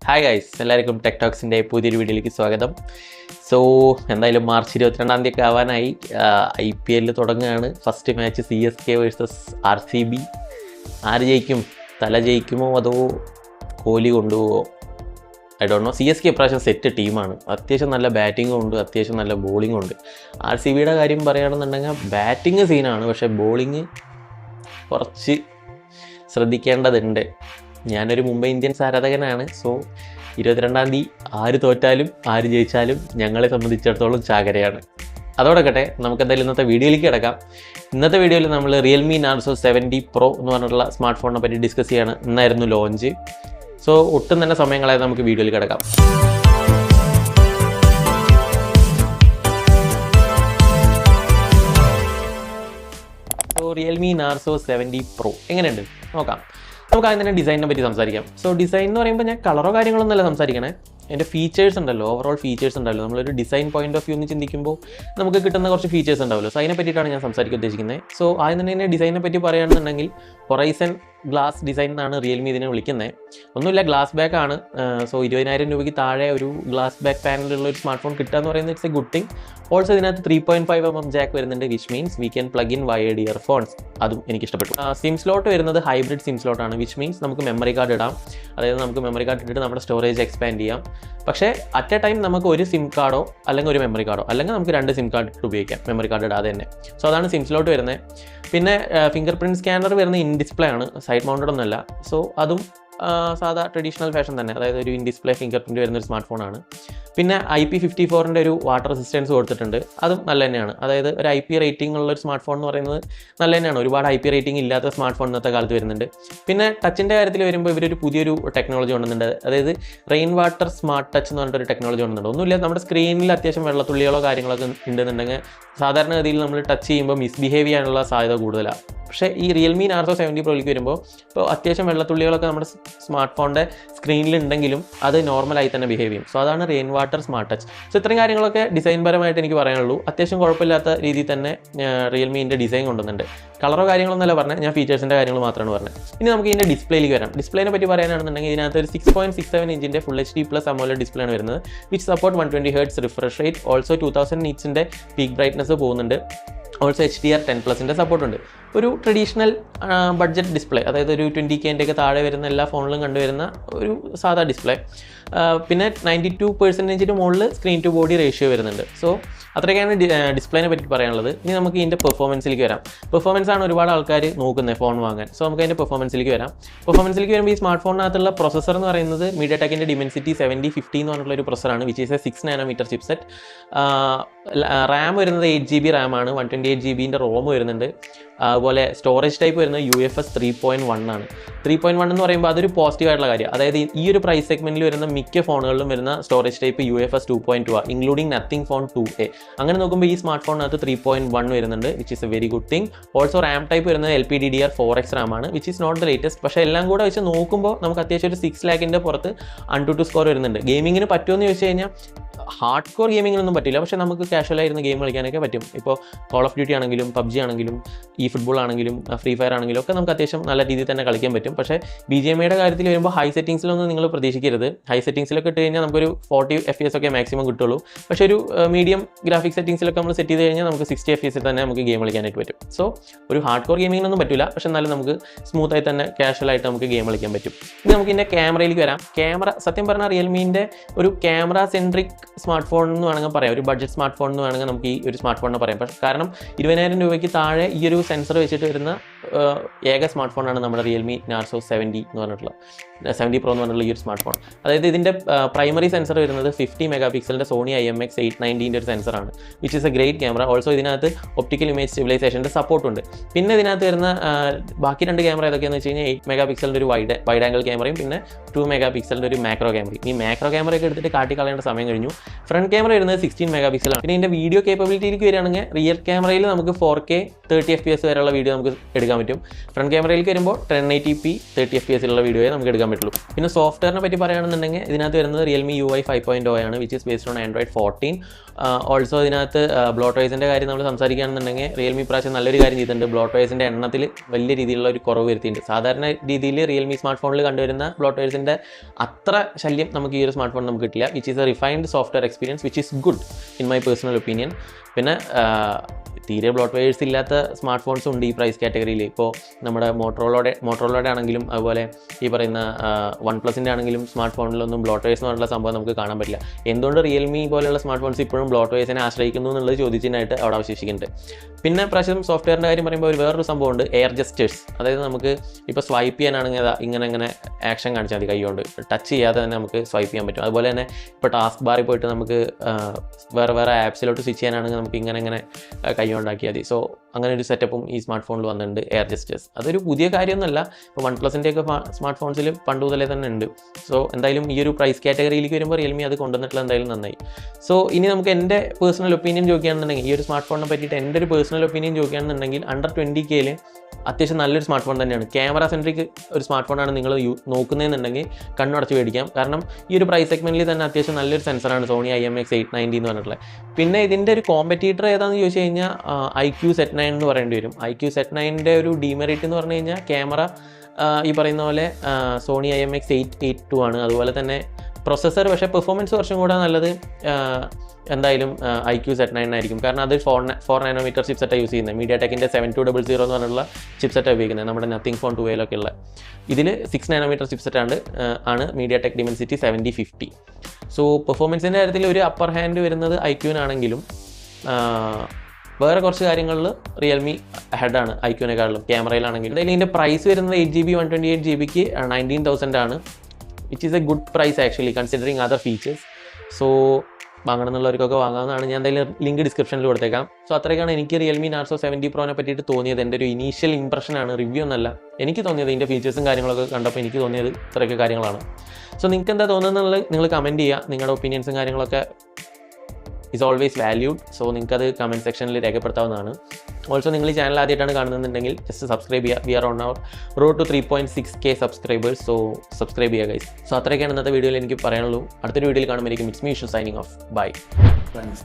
Hi guys, എല്ലാവർക്കും tech ടോക്സിൻ്റെ പുതിയൊരു വീഡിയോയിലേക്ക് സ്വാഗതം. സോ എന്തായാലും മാർച്ച് 22-ാം തീയതി ഒക്കെ ആവാനായി IPL തുടങ്ങുകയാണ്. First match CSK versus RCB. ആര് ജയിക്കും? തല ജയിക്കുമോ അതോ കോഹ്ലി കൊണ്ടുപോകുമോ? I don't know. CSK ഇപ്രാവശ്യം സെറ്റ് ടീമാണ്. അത്യാവശ്യം നല്ല ബാറ്റിങ്ങും ഉണ്ട്, അത്യാവശ്യം നല്ല ബോളിങ്ങും ഉണ്ട്. RCBയുടെ കാര്യം പറയുകയാണെന്നുണ്ടെങ്കിൽ ബാറ്റിങ് സീനാണ്, പക്ഷേ ബോളിങ് കുറച്ച് ശ്രദ്ധിക്കേണ്ടതുണ്ട്. ഞാനൊരു മുംബൈ ഇന്ത്യൻസ് ആരാധകനാണ്. സോ 22-ാം തീയതി ആര് തോറ്റാലും ആര് ജയിച്ചാലും ഞങ്ങളെ സംബന്ധിച്ചിടത്തോളം ചാകരയാണ്. അതോടൊക്കെ നമുക്ക് എന്തായാലും ഇന്നത്തെ വീഡിയോയിലേക്ക് കിടക്കാം. ഇന്നത്തെ വീഡിയോയിൽ നമ്മൾ റിയൽമി നാർസോ 70 Pro എന്ന് പറഞ്ഞിട്ടുള്ള സ്മാർട്ട് ഫോണിനെ പറ്റി ഡിസ്കസ് ചെയ്യാണ്. ഇന്നായിരുന്നു ലോഞ്ച്. സോ ഒട്ടും തന്നെ സമയം കളയാതെ നമുക്ക് വീഡിയോയിൽ കിടക്കാം. സോ റിയൽമി നാർസോ 70 Pro എങ്ങനെയുണ്ട് നോക്കാം. നമുക്ക് ആദ്യം തന്നെ ഡിസൈനിനെ പറ്റി സംസാരിക്കാം. സോ ഡിസൈൻ എന്ന് പറയുമ്പോൾ ഞാൻ കളറോ കാര്യങ്ങളൊന്നുമല്ല സംസാരിക്കണേ. എൻ്റെ ഫീച്ചേഴ്സ് ഉണ്ടല്ലോ, ഓവറോൾ ഫീച്ചേഴ്സ് ഉണ്ടല്ലോ. നമ്മളൊരു ഡിസൈൻ പോയിന്റ് ഓഫ് വ്യൂ എന്ന് ചിന്തിക്കുമ്പോൾ നമുക്ക് കിട്ടുന്ന കുറച്ച് ഫീച്ചേഴ്സ് ഉണ്ടാവുമല്ലോ. സോ അതിനെ പറ്റിയിട്ടാണ് ഞാൻ സംസാരിക്കാൻ ഉദ്ദേശിക്കുന്നത്. സോ ആദ്യം തന്നെ ഡിസൈനെ പറ്റി പറയുകയാണെന്നുണ്ടെങ്കിൽ ഹൊറൈസൺ ഗ്ലാസ് ഡിസൈൻ എന്നാണ് റിയൽമി ഇതിനെ വിളിക്കുന്നത്. ഒന്നുമില്ല, ഗ്ലാസ് ബാക്ക് ആണ്. സോ 20,000 രൂപയ്ക്ക് താഴെ ഒരു ഗ്ലാസ് ബാക്ക് പാനലുള്ള ഒരു സ്മാർട്ട് ഫോൺ കിട്ടുക എന്ന് പറയുന്നത് it's A good thing. Also ഇതിനകത്ത് 3.5mm ജാക്ക് വരുന്നുണ്ട്, which means we can plug in wired earphones. അതും എനിക്ക് ഇഷ്ടപ്പെട്ടു. സിം സ്ലോട്ട് വരുന്നത് ഹൈബ്രിഡ് സിം സ്ലോട്ട് ആണ്, വിച്ച് മീൻസ് നമുക്ക് മെമ്മറി കാർഡ് ഇടാം. അതായത് നമുക്ക് മെമ്മറി കാർഡ് ഇട്ടിട്ട് നമ്മുടെ സ്റ്റോറേജ് എക്സ്പാൻഡ് ചെയ്യാം. പക്ഷേ അറ്റ് എ ടൈം നമുക്ക് ഒരു സിം കാർഡോ അല്ലെങ്കിൽ ഒരു മെമ്മറി കാർഡോ അല്ലെങ്കിൽ നമുക്ക് 2 സിം കാർഡ് ഇട്ട് ഉപയോഗിക്കാം, മെമ്മറി കാർഡ് ഇടാതെ തന്നെ. സോ അതാണ് സിം സ്ലോട്ട് വരുന്നത്. പിന്നെ ഫിംഗർ പ്രിൻറ്റ് സ്കാനർ വരുന്നത് ഇൻ ഡിസ്പ്ലേ ആണ്, സൈഡ് മൗണ്ടഡ് ഒന്നുമല്ല. സോ അതും സാധാ ട്രഡീഷണൽ ഫാഷൻ തന്നെ, അതായത് ഒരു ഇൻ ഡിസ്പ്ലേ ഫിംഗർ പ്രിൻറ്റ് വരുന്നൊരു സ്മാർട്ട് ഫോണാണ്. പിന്നെ IP54 ഒരു വാട്ടർ റെസിസ്റ്റൻസ് കൊടുത്തിട്ടുണ്ട്, അതും നല്ല തന്നെയാണ്. അതായത് ഒരു IP റേറ്റിംഗ് ഉള്ള ഒരു സ്മാർട്ട് ഫോൺ എന്ന് പറയുന്നത് നല്ല തന്നെയാണ്. ഒരുപാട് IP റേറ്റിംഗ് ഇല്ലാത്ത സ്മാർട്ട് ഫോൺ ഇന്നത്തെ കാലത്ത് വരുന്നുണ്ട്. പിന്നെ ടച്ചിൻ്റെ കാര്യത്തിൽ വരുമ്പോൾ ഇവരൊരു പുതിയൊരു ടെക്നോളജി കൊണ്ടുവന്നുണ്ട്. അതായത് റെയിൻ വാട്ടർ സ്മാർട്ട് ടച്ച് എന്ന് പറഞ്ഞിട്ടൊരു ടെക്നോളജി കൊണ്ടുവന്നുണ്ട്. ഒന്നുമില്ല, നമ്മുടെ സ്ക്രീനിൽ അത്യാവശ്യം വെള്ളത്തുള്ളികളോ കാര്യങ്ങളൊക്കെ ഉണ്ടെന്നുണ്ടെങ്കിൽ സാധാരണഗതിയിൽ നമ്മൾ ടച്ച് ചെയ്യുമ്പോൾ മിസ്ബിഹേവ് ചെയ്യാനുള്ള സാധ്യത കൂടുതലാണ്. പക്ഷേ ഈ റിയൽമി നാർസോ 70 Proയിലേക്ക് വരുമ്പോൾ ഇപ്പോൾ അത്യാവശ്യം വെള്ളത്തുള്ളികളൊക്കെ നമ്മുടെ സ്മാർട്ട് ഫോണിൻ്റെ സ്ക്രീനിലുണ്ടെങ്കിലും അത് നോർമലായി തന്നെ ബിഹേവ് ചെയ്യും. സോ അതാണ് rain water smart touch. So ഇത്രയും കാര്യങ്ങളൊക്കെ ഡിസൈൻ പരമായിട്ട് എനിക്ക് പറയാനുള്ളൂ. അത്യാവശ്യം കുഴപ്പമില്ലാത്ത രീതിയിൽ തന്നെ റിയൽമിൻ്റെ ഡിസൈൻ കൊണ്ടുവന്നുണ്ട്. കളറോ കാര്യങ്ങളൊന്നുമല്ല പറഞ്ഞത്, ഞാൻ ഫീച്ചേഴ്സിൻ്റെ കാര്യങ്ങൾ മാത്രമാണ് പറഞ്ഞത്. ഇനി നമുക്ക് ഇതിൻ്റെ ഡിസ്പ്ലേയിലേക്ക് വരാം. ഡിസ്പ്ലേനെ പറ്റി പറയാനാണെന്നുണ്ടെങ്കിൽ ഇതിനകത്ത് ഒരു 6.67 ഇഞ്ചിൻ്റെ ഫുൾ HD+ AMOLED ഡിസ്പ്ലേ ആണ് വരുന്നത്, which support 120Hz refresh rate. Also 2000 nitsൻ്റെ പീക്ക് ബ്രൈറ്റ്നസ് പോകുന്നുണ്ട്. ഓൾസോ HDR10+ൻ്റെ സപ്പോർട്ടുണ്ട്. ഒരു ട്രഡീഷണൽ ബഡ്ജറ്റ് ഡിസ്പ്ലേ, അതായത് ഒരു 20K ഒക്കെ വരുന്ന എല്ലാ ഫോണിലും കണ്ടുവരുന്ന ഒരു സാധാ ഡിസ്പ്ലേ. പിന്നെ 92% മുകളിൽ സ്ക്രീൻ ടു ബോഡി റേഷ്യോ വരുന്നുണ്ട്. സോ അത്രയൊക്കെയാണ് ഡിസ്പ്ലേനെ പറ്റി പറയാനുള്ളത്. ഇനി നമുക്ക് ഇതിൻ്റെ പെർഫോമൻസിലേക്ക് വരാം. പെർഫോമൻസ് ആണ് ഒരുപാട് ആൾക്കാർ നോക്കുന്നത് ഫോൺ വാങ്ങാൻ. സോ നമുക്ക് അതിൻ്റെ പെർഫോമൻസിലേക്ക് വരാം. പെർഫോമൻസിലേക്ക് വരുമ്പോൾ ഈ സ്മാർട്ട് ഫോണിനകത്തുള്ള പ്രൊസസ്സർ എന്ന് പറയുന്നത് MediaTekൻ്റെ Dimensity 7050 എന്ന് പറഞ്ഞിട്ടുള്ള ഒരു പ്രൊസസ്സറാണ്, which is a 6nm chipset. RAM വരുന്നത് 8GB റാമാണ്, 128GB റോം വരുന്നുണ്ട്. അതുപോലെ സ്റ്റോറേജ് ടൈപ്പ് വരുന്നത് UFS 3.1 ആണ്. 3.1 എന്ന് പറയുമ്പോൾ അതൊരു പോസിറ്റീവ് ആയിട്ടുള്ള കാര്യം. അതായത് ഈ ഒരു പ്രൈസ് സെഗ്മെന്റിൽ വരുന്ന മിക്ക ഫോണുകളിലും വരുന്ന സ്റ്റോറേജ് ടൈപ്പ് UFS 2.2 ആണ്, ഇൻക്ലൂഡിംഗ് നത്തിങ് ഫോൺ 2A. അങ്ങനെ നോക്കുമ്പോൾ ഈ സ്മാർട്ട് ഫോണിനകത്ത് 3.1 വരുന്നുണ്ട്, which is a very good thing. Also RAM type വരുന്നത് LPDDR4X റാം ആണ്, which is not the latest. പക്ഷേ എല്ലാം കൂടെ വെച്ച് നോക്കുമ്പോൾ നമുക്ക് അത്യാവശ്യം ഒരു 6 lakhിൻ്റെ പുറത്ത് AnTuTu സ്കോർ വരുന്നുണ്ട്. ഗെയിമിങ്ങിന് പറ്റുമെന്ന് ചോദിച്ചു കഴിഞ്ഞാൽ ഹാർഡ് കോർ ഗെയിമിങ്ങിനൊന്നും പറ്റില്ല, പക്ഷേ നമുക്ക് കാഷ്വലായിരുന്ന ഗെയിം കളിക്കാനൊക്കെ പറ്റും. ഇപ്പോൾ കോൾ ഓഫ് ഡ്യൂട്ടി ആണെങ്കിലും PUBG ആണെങ്കിലും ഫുട്ബോൾ ആണെങ്കിലും ഫ്രീ ഫയർ ആണെങ്കിലും ഒക്കെ നമുക്ക് അത്യാവശ്യം നല്ല രീതിയിൽ തന്നെ കളിക്കാൻ പറ്റും. പക്ഷേ BGMIയുടെ കാര്യത്തിൽ വരുമ്പോൾ ഹൈ സെറ്റിംഗ്സിലൊന്നും നിങ്ങൾ പ്രതീക്ഷിക്കരുത്. ഹൈ സെറ്റിംഗ്സിലൊക്കെ ഇട്ട് കഴിഞ്ഞാൽ നമുക്കൊരു 40 FPS ഒക്കെ മാക്സിമം കിട്ടുള്ളൂ. പക്ഷേ ഒരു മീഡിയം ഗ്രാഫിക് സെറ്റിംഗ്സിലൊക്കെ നമ്മൾ സെറ്റ് ചെയ്ത് കഴിഞ്ഞാൽ നമുക്ക് 60 FPS തന്നെ നമുക്ക് ഗെയിം കളിക്കാനായിട്ട് പറ്റും. സോ ഒരു ഹാർഡ് കോർ ഗെയിമിങ്ങിനൊന്നും പറ്റില്ല, പക്ഷേ എന്നാലും നമുക്ക് സ്മൂത്തായി തന്നെ കാഷ്വലായിട്ട് നമുക്ക് ഗെയിം കളിക്കാൻ പറ്റും. ഇനി നമുക്ക് ഇതിൻ്റെ ക്യാമറയിലേക്ക് വരാം. ക്യാമറ സത്യം പറഞ്ഞാൽ റിയൽമിൻ്റെ ഒരു ക്യാമറ സെൻട്രിക് സ്മാർട്ട് ഫോൺ എന്ന് വേണമെങ്കിൽ പറയാം, ഒരു ബഡ്ജറ്റ് സ്മാർട്ട് ഫോൺ എന്ന് വേണമെങ്കിൽ നമുക്ക് ഈ ഒരു സ്മാർട്ട് ഫോണിനെ പറയാം. പക്ഷേ കാരണം 20,000 രൂപയ്ക്ക് താഴെ ഈ ഒരു സെൻസർ വെച്ചിട്ട് വരുന്ന ഏക സ്മാർട്ട് ഫോണാണ് നമ്മുടെ റിയൽമി നാർസോ 70 എന്ന് പറഞ്ഞിട്ടുള്ള 70 Pro എന്ന് പറഞ്ഞിട്ടുള്ള ഈ ഒരു സ്മാർട്ട് ഫോൺ. അതായത് ഇതിൻ്റെ പ്രൈമറി സെൻസർ വരുന്നത് 50 മെഗാപിക്സലിൻ്റെ സോണി IMX890 ഒരു സെൻസറാണ്, which is a great camera. Also ഇതിനകത്ത് ഒപ്റ്റിക്കൽ ഇമേജ് സ്റ്റെബിലൈസേഷൻ്റെ സപ്പോർട്ടുണ്ട്. പിന്നെ ഇതിനകത്ത് വരുന്ന ബാക്കി 2 ക്യാമറ ഏതൊക്കെയാണെന്ന് വെച്ച് കഴിഞ്ഞാൽ 8 മെഗാപിക്സലിൻ്റെ ഒരു വൈഡ് ആംഗിൾ ക്യാമറയും പിന്നെ 2 മെഗാപിക്സലിൻ്റെ ഒരു മാക്രോ ക്യാമറയും. ഈ മാക്രോ ക്യാമറയൊക്കെ എടുത്തിട്ട് കാട്ടിക്കളയേണ്ട സമയം കഴിഞ്ഞു. ഫ്രണ്ട് ക്യാമറ വരുന്നത് 16 മെഗാപിക്സലാണ്. പിന്നെ ഇതിൻ്റെ വീഡിയോ കേപ്പബിലിറ്റിയിലേക്ക് വരികയാണെങ്കിൽ റിയർ ക്യാമറയിൽ നമുക്ക് 4K 30 FPS വരെയുള്ള വീഡിയോ നമുക്ക് എടുക്കാൻ എടുക്കാൻ പറ്റും. ഫ്രണ്ട് ക്യാമറയിലേക്ക് വരുമ്പോൾ 1080p 30 FPS ഉള്ള വീഡിയോയെ നമുക്ക് എടുക്കാൻ പറ്റുള്ളൂ. പിന്നെ സോഫ്റ്റ്വെയറിനെ പറ്റി പറയുകയാണെന്നുണ്ടെങ്കിൽ ഇതിനകത്ത് വരുന്നത് റിയൽമി UI 5.0 ആണ്, which is based on Android 14. Also ഇതിനകത്ത് ബ്ലോട്ട്വൈസിൻ്റെ കാര്യം നമ്മൾ സംസാരിക്കുകയാണെന്നുണ്ടെങ്കിൽ റിയൽമി പ്രാവശ്യം നല്ലൊരു കാര്യം ചെയ്തിട്ടുണ്ട്. ബ്ലോട്ട്വൈസിൻ്റെ എണ്ണത്തിൽ വലിയ രീതിയിലുള്ള ഒരു കുറവ് വരുത്തിയിട്ടുണ്ട്. സാധാരണ രീതിയിൽ റിയൽമി സ്മാർട്ട് ഫോണിൽ കണ്ടുവരുന്ന ബ്ലോട്ട്വൈസിൻ്റെ അത്ര ശല്യം നമുക്ക് ഈ ഒരു സ്മാർട്ട് ഫോൺ നമുക്ക് കിട്ടില്ല, which is A refined software experience which is good in my personal opinion. പിന്നെ തീരെ ബ്ലോട്ട് വെയേഴ്സ് ഇല്ലാത്ത സ്മാർട്ട് ഫോൺസും ഉണ്ട് ഈ പ്രൈസ് കാറ്റഗറിയിൽ. ഇപ്പോൾ നമ്മുടെ മോട്ടറോളയുടെ ആണെങ്കിലും അതുപോലെ ഈ പറയുന്ന OnePlusൻ്റെ ആണെങ്കിലും സ്മാർട്ട് ഫോണിലൊന്നും ബ്ലോട്ട് വെയേഴ്സ് എന്ന് പറഞ്ഞുള്ള സംഭവം നമുക്ക് കാണാൻ പറ്റില്ല. എന്തുകൊണ്ട് റിയൽമി പോലെയുള്ള സ്മാർട്ട് ഫോൺസ് ഇപ്പോഴും ബ്ലോട്ട് വെയേഴ്സിനെ ആശ്രയിക്കുന്നു എന്നുള്ളത് ചോദിച്ചതിനായിട്ട് അവിടെ അവശേഷിക്കുന്നുണ്ട്. പിന്നെ പ്രാവശ്യം സോഫ്റ്റ്വെയറിൻ്റെ കാര്യം പറയുമ്പോൾ ഒരു വേറൊരു സംഭവമുണ്ട്, എയർ ജസ്റ്റേഴ്സ്. അതായത് നമുക്ക് ഇപ്പോൾ സ്വൈപ്പ് ചെയ്യാനാണെങ്കിൽ ഇങ്ങനെ ആക്ഷൻ കാണിച്ചാൽ മതി, കൈകൊണ്ട് ടച്ച് ചെയ്യാതെ തന്നെ നമുക്ക് സ്വൈപ്പ് ചെയ്യാൻ പറ്റും. അതുപോലെ തന്നെ ഇപ്പോൾ ടാസ്ക് ബാറിൽ പോയിട്ട് നമുക്ക് വേറെ ആപ്സിലോട്ട് സ്വിച്ച് ചെയ്യാനാണെങ്കിൽ നമുക്ക് ഇങ്ങനെ കൈ ഉണ്ടാക്കിയാൽ മതി. സോ അങ്ങനെ ഒരു സെറ്റപ്പും ഈ സ്മാർട്ട് ഫോണിൽ വന്നിട്ടുണ്ട്, എയർ ജസ്റ്റേഴ്സ്. അതൊരു പുതിയ കാര്യമൊന്നുമല്ല, ഇപ്പോൾ OnePlusൻ്റെയൊക്കെ സ്മാർട്ട് ഫോൺസിൽ പണ്ട് മുതലേ തന്നെ ഉണ്ട്. സോ എന്തായാലും ഈ ഒരു പ്രൈസ് കാറ്റഗറിയിലേക്ക് വരുമ്പോൾ റിയൽമി അത് കൊണ്ടുവന്നിട്ടുള്ള എന്തായാലും നന്നായി. സോ ഇനി നമുക്ക് എൻ്റെ പേഴ്സണൽ ഒപ്പീനിയൻ ചോദിക്കുകയാണെന്നുണ്ടെങ്കിൽ, ഈ ഒരു സ്മാർട്ട് ഫോണിനെ പറ്റിയിട്ട് എൻ്റെ ഒരു പേഴ്സണൽ ഒപ്പീനിയൻ ചോദിക്കുകയാണെന്നുണ്ടെങ്കിൽ അണ്ടർ 20K അത്യാവശ്യം നല്ലൊരു സ്മാർട്ട് ഫോൺ തന്നെയാണ്. ക്യാമറ സെൻട്രിക് ഒരു സ്മാർട്ട് ഫോണാണ് നിങ്ങൾ നോക്കുന്നതെന്നുണ്ടെങ്കിൽ കണ്ണടച്ച് മേടിക്കാം. കാരണം ഈ ഒരു പ്രൈസ് സെഗ്മെൻറ്റിൽ തന്നെ അത്യാവശ്യം നല്ലൊരു സെൻസറാണ് സോണി IMX890 എന്ന് പറഞ്ഞിട്ടുള്ളത്. പിന്നെ ഇതിൻ്റെ ഒരു കോമ്പറ്റീറ്റർ ഏതാണെന്ന് ചോദിച്ചു കഴിഞ്ഞാൽ IQ Z9 എന്ന് പറയേണ്ടി വരും. IQ Z9ൻ്റെ ഒരു ഡീമെറിറ്റ് എന്ന് പറഞ്ഞു കഴിഞ്ഞാൽ ക്യാമറ ഈ പറയുന്ന പോലെ സോണി IMX882 ആണ്. അതുപോലെ തന്നെ പ്രൊസസ്സർ, പക്ഷേ പെർഫോമൻസ് കുറച്ചും കൂടെ നല്ലത് എന്തായാലും IQ Z9 ആയിരിക്കും. കാരണം അത് 4 നാനോമീറ്റർ ചിപ്സെറ്റാണ് യൂസ് ചെയ്യുന്നത്. മീഡിയാടെക്കിൻ്റെ 7200 എന്ന് പറഞ്ഞുള്ള ചിപ്സെറ്റാണ് ഉപയോഗിക്കുന്നത്, നമ്മുടെ നത്തിങ് ഫോൺ 2 ഉള്ള. ഇതിൽ 6 നാനോമീറ്റർ ചിപ്സെറ്റാണ് മീഡിയാടെക് ഡിമെൻസിറ്റി 7050. സോ പെർഫോമൻസിൻ്റെ കാര്യത്തിൽ ഒരു അപ്പർ ഹാൻഡ് വരുന്നത് IQ-നാണെങ്കിലും വേറെ കുറച്ച് കാര്യങ്ങളിൽ റിയൽമി ഹെഡാണ് IQ-നെക്കാളും. ക്യാമറയിലാണെങ്കിലും എന്തായാലും ഇതിൻ്റെ പ്രൈസ് വരുന്നത് 8GB 128GB 19,000 ആണ്, which is a good price actually considering other features. So വാങ്ങണം എന്നുള്ളവർക്കൊക്കെ വാങ്ങാവുന്നതാണ്. ഞാൻ എന്തായാലും ലിങ്ക് ഡിസ്ക്രിപ്ഷനിൽ കൊടുത്തേക്കാം. സോ അത്രയൊക്കെയാണ് എനിക്ക് റിയൽമി നാർസോ 70 പ്രോനെ പറ്റിയിട്ട് തോന്നിയത്. എൻ്റെ ഒരു ഇനീഷ്യൽ ഇംപ്രഷനാണ്, റിവ്യൂ ഒന്നല്ല. എനിക്ക് തോന്നിയത് ഇതിൻ്റെ ഫീച്ചേഴ്സും കാര്യങ്ങളൊക്കെ കണ്ടപ്പോൾ എനിക്ക് തോന്നിയത് ഇത്രയൊക്കെ കാര്യങ്ങളാണ്. സോ നിങ്ങൾക്ക് എന്താ തോന്നുന്നത് നിങ്ങൾ കമൻറ്റ് ചെയ്യുക. നിങ്ങളുടെ ഒപ്പീനിയൻസും കാര്യങ്ങളൊക്കെ ഈസ് ഓൾവേസ് വാല്യൂഡ്. സോ നിങ്ങൾക്കത് കമൻറ്റ് സെക്ഷനിൽ രേഖപ്പെടുത്താവുന്നതാണ്. ഓൾസോ നിങ്ങൾ ഈ ചാനൽ ആദ്യമായിട്ടാണ് കാണുന്നുണ്ടെങ്കിൽ ജസ്റ്റ് സബ്സ്ക്രൈബ് ചെയ്യുക. We are on our road to 3.6K subscribers. So subscribe ചെയ്യുക ഗൈസ്. സോ അത്രയൊക്കെയാണ് ഇന്നത്തെ വീഡിയോയിൽ എനിക്ക് പറയാനുള്ളൂ. അടുത്തൊരു വീഡിയോയിൽ കാണുമ്പോഴേക്കും it's me Ishu signing off. Bye friends.